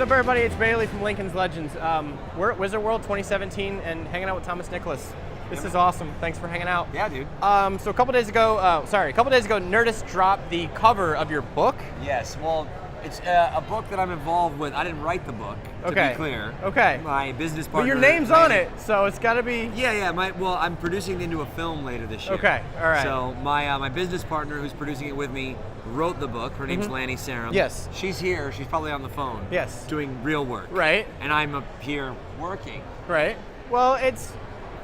up, everybody? It's Bailey from Lincoln's Legends. We're at Wizard World 2017 and hanging out with Thomas Nicholas. This is awesome. Thanks for hanging out. Yeah, dude. So a couple days ago, Nerdist dropped the cover of your book. Yes. Well, it's a book that I'm involved with. I didn't write the book, to be clear. Okay. My business partner. But your name's on it, so it's got to be. Yeah. Well, I'm producing it into a film later this year. Okay. All right. So my business partner, who's producing it with me, wrote the book. Her name's Lanny Sarum. Yes. She's here. She's probably on the phone. Yes. Doing real work. Right. And I'm up here working. Right. Well,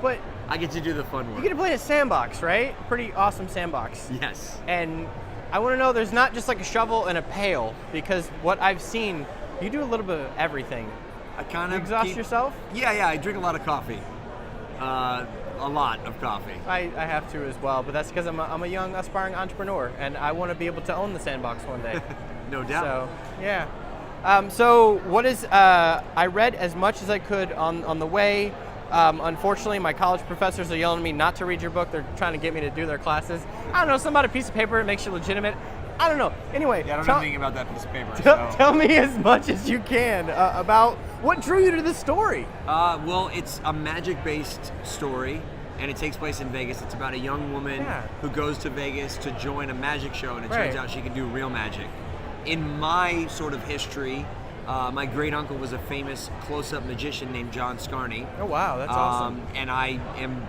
but I get to do the fun work. you get to play a sandbox, right? Pretty awesome sandbox. Yes. And I want to know, there's not just like a shovel and a pail, because what I've seen, you do a little bit of everything. I kind of exhaust yourself? Yeah. I drink a lot of coffee. A lot of coffee. I have to as well, but that's because I'm a young aspiring entrepreneur, and I want to be able to own the sandbox one day. No doubt. So yeah. So what is? I read as much as I could on the way. Unfortunately, my college professors are yelling at me not to read your book. They're trying to get me to do their classes. I don't know, something about a piece of paper that makes you legitimate. I don't know. Anyway, yeah, I don't know anything about that piece of paper. Tell me as much as you can about what drew you to this story. Well, it's a magic-based story, and it takes place in Vegas. It's about a young woman who goes to Vegas to join a magic show, and it turns out she can do real magic. In my sort of history, my great uncle was a famous close-up magician named John Scarney. Oh wow, that's awesome! And I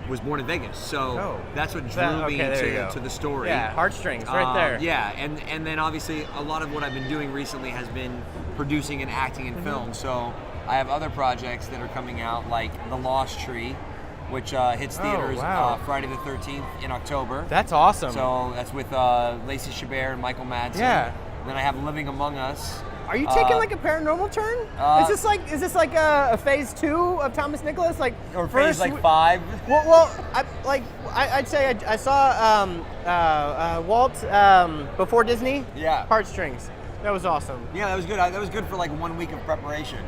was born in Vegas, so that's what drew me to the story. Yeah, heartstrings, right there. Yeah, and then obviously a lot of what I've been doing recently has been producing and acting in film. So I have other projects that are coming out, like The Lost Tree, which hits theaters Friday the 13th in October. That's awesome. So that's with Lacey Chabert and Michael Madsen. Yeah. And then I have Living Among Us. Are you taking like a paranormal turn? Is this like a phase 2 of Thomas Nicholas? Like, or phase like 5? I'd say I saw Walt before Disney. Yeah. Heartstrings. That was awesome. Yeah, that was good. That was good for like 1 week of preparation.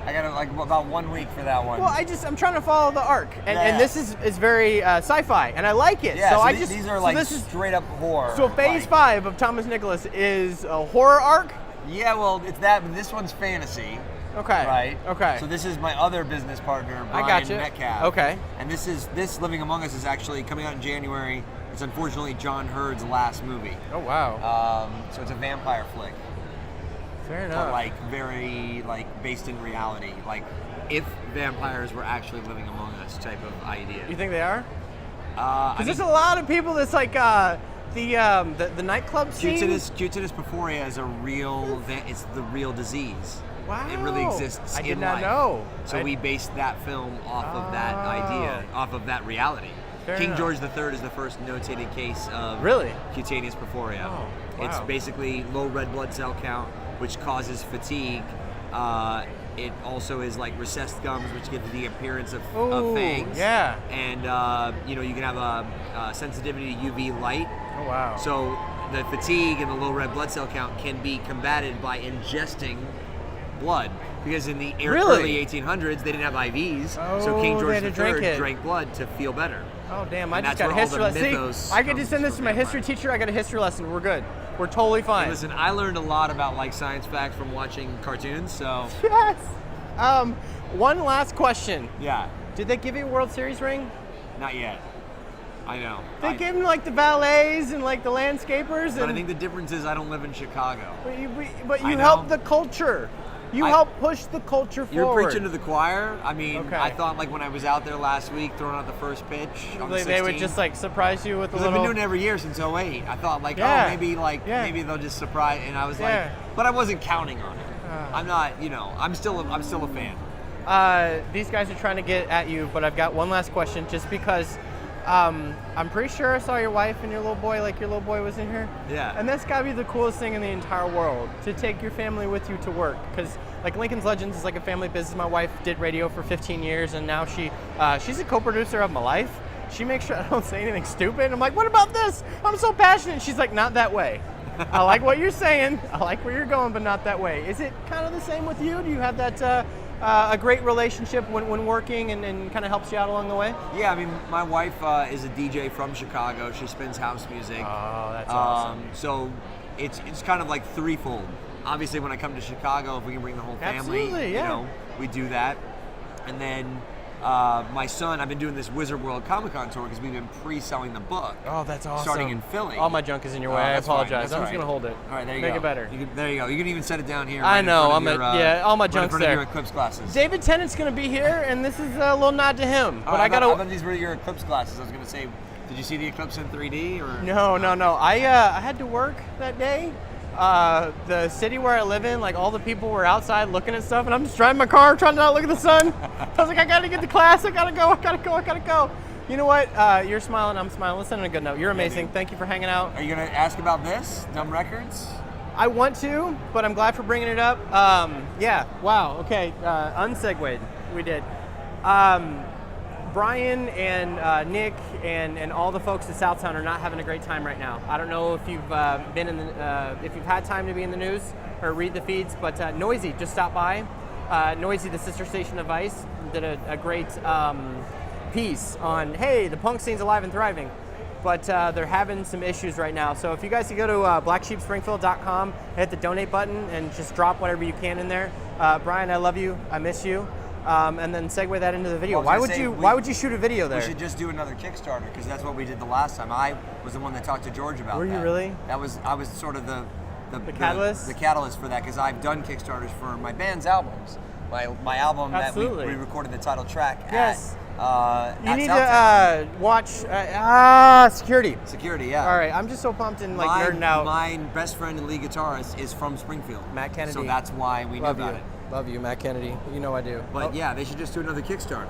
I got like about 1 week for that one. Well, I'm trying to follow the arc, and this is very sci-fi, and I like it. Yeah, so these are like straight up horror. So phase 5 of Thomas Nicholas is a horror arc. Yeah, well, it's that, but this one's fantasy. Okay. Right. Okay. So this is my other business partner, Brian Metcalf. Okay. And this Living Among Us is actually coming out in January. It's unfortunately John Hurd's last movie. Oh wow. So it's a vampire flick. Fair enough. But like very like based in reality, like if vampires were actually living among us type of idea. You think they are? Because there's a lot of people that's like the nightclub scene. Cutinus porphyria is it's the real disease. Wow. It really exists in life. I did not know. So we based that film off of that idea, off of that reality. King George III is the first notated case of cutaneous porphyria. Oh, wow. It's basically low red blood cell count, which causes fatigue. It also is like recessed gums, which give the appearance of fangs. Yeah. And you can have a sensitivity to UV light. Oh wow. So the fatigue and the low red blood cell count can be combated by ingesting blood, because in the early 1800s they didn't have IVs, so King George III drank blood to feel better. Oh damn! I just got a history lesson. See, I could just send this to my history teacher. I got a history lesson. We're good. We're totally fine. Hey, listen, I learned a lot about like science facts from watching cartoons. So yes. One last question. Yeah. Did they give you a World Series ring? Not yet. I know. They gave them like the valets and like the landscapers. But I think the difference is I don't live in Chicago. But you help the culture. You help push the culture forward. You're preaching to the choir. I mean, I thought like when I was out there last week throwing out the first pitch on the 16th, they would just like surprise you with a little. I've been doing it every year since 08. I thought like, maybe they'll just surprise, and I was like, but I wasn't counting on it. I'm not, I'm still a fan. These guys are trying to get at you, but I've got one last question, just because I'm pretty sure I saw your wife and your little boy, like your little boy was in here. Yeah. And that's gotta be the coolest thing in the entire world, to take your family with you to work. Because like Lincoln's Legends is like a family business. My wife did radio for 15 years, and now she's a co-producer of my life. She makes sure I don't say anything stupid. I'm like, what about this? I'm so passionate. She's like, not that way. I like what you're saying. I like where you're going, but not that way. Is it kind of the same with you? Do you have that a great relationship when working and kind of helps you out along the way? Yeah, I mean, my wife is a DJ from Chicago. She spins house music. Oh, that's awesome. So it's kind of like threefold. obviously, when I come to Chicago, if we can bring the whole family, Absolutely, yeah. you know, we do that. And then my son, I've been doing this Wizard World Comic Con tour because we've been pre-selling the book. Oh, that's awesome. Starting in Philly. All my junk is in your way. I apologize. I'm just going to hold it. All right, there you Make go. it better. There you go. You can even set it down here. I know. All my junk's in front there. of your Eclipse glasses. David Tennant's going to be here, and this is a little nod to him. But I thought these were your Eclipse glasses. I was going to say, did you see the Eclipse in 3D? Or? No. I had to work that day. The city where I live in, like all the people were outside looking at stuff, and I'm just driving my car trying to not look at the sun. I was like, I gotta get to class. I gotta go. You know what? You're smiling. I'm smiling. Let's end on a good note. You're amazing. Thank you for hanging out. Are you gonna ask about this Dumb Records? I want to, but I'm glad for bringing it up. Yeah. Wow. Okay. Unsegued. We did. Brian and Nick and all the folks at Southtown are not having a great time right now. I don't know if you've been in the, if you've had time to be in the news or read the feeds, but Noisy just stopped by. Noisy, the sister station of Vice, did a great piece on, hey, the punk scene's alive and thriving, but they're having some issues right now. So if you guys could go to blacksheepspringfield.com, hit the donate button, and just drop whatever you can in there. Brian, I love you. I miss you. And then segue that into the video. Why would you shoot a video there? We should just do another Kickstarter because that's what we did the last time. I was the one that talked to George about that. Were you really? I was sort of the catalyst? The catalyst for that because I've done Kickstarters for my band's albums. My album Absolutely. that we recorded the title track yes. at you need Southtown. to watch Security. Security, yeah. All right, I'm just so pumped and nerding out. My best friend and lead guitarist is from Springfield. Matt Kennedy. So that's why we knew about it. Love you, Matt Kennedy. You know I do. But yeah, they should just do another Kickstarter.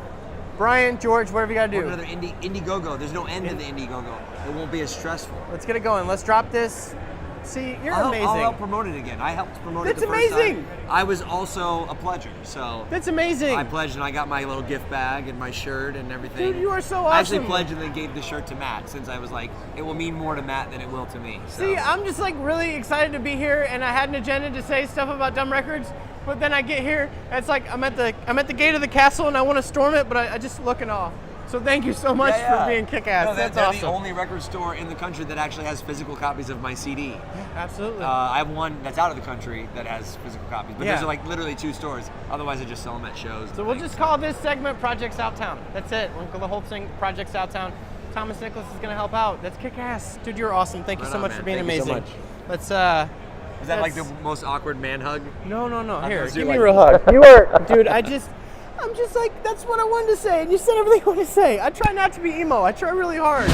Brian, George, whatever you got to do. Or another Indiegogo. There's no end to the Indiegogo. It won't be as stressful. Let's get it going. Let's drop this. See, you're amazing. I'll help promote it again. I helped promote That's it the first amazing. time. I was also a pledger, so. That's amazing. I pledged and I got my little gift bag and my shirt and everything. Dude, you are so awesome. I actually pledged and then gave the shirt to Matt since I was like, it will mean more to Matt than it will to me. So. See, I'm just really excited to be here, and I had an agenda to say stuff about Dumb Records, but then I get here, and it's like I'm at the gate of the castle, and I want to storm it, but I just look in awe. So thank you so much for being kick-ass. No, That's they're awesome. the only record store in the country that actually has physical copies of my CD. Absolutely. I have one that's out of the country that has physical copies, but there's literally 2 stores. Otherwise, I just sell them at shows. So we'll just call this segment Project Southtown. That's it. We'll call the whole thing Project Southtown. Thomas Nicholas is going to help out. That's kick-ass. Dude, you're awesome. Thank you so much for being amazing. Thank you so much. Let's, is that like the most awkward man hug? No. Here, give me a real hug. You are, dude, I'm just like, that's what I wanted to say, and you said everything I wanted to say. I try not to be emo. I try really hard.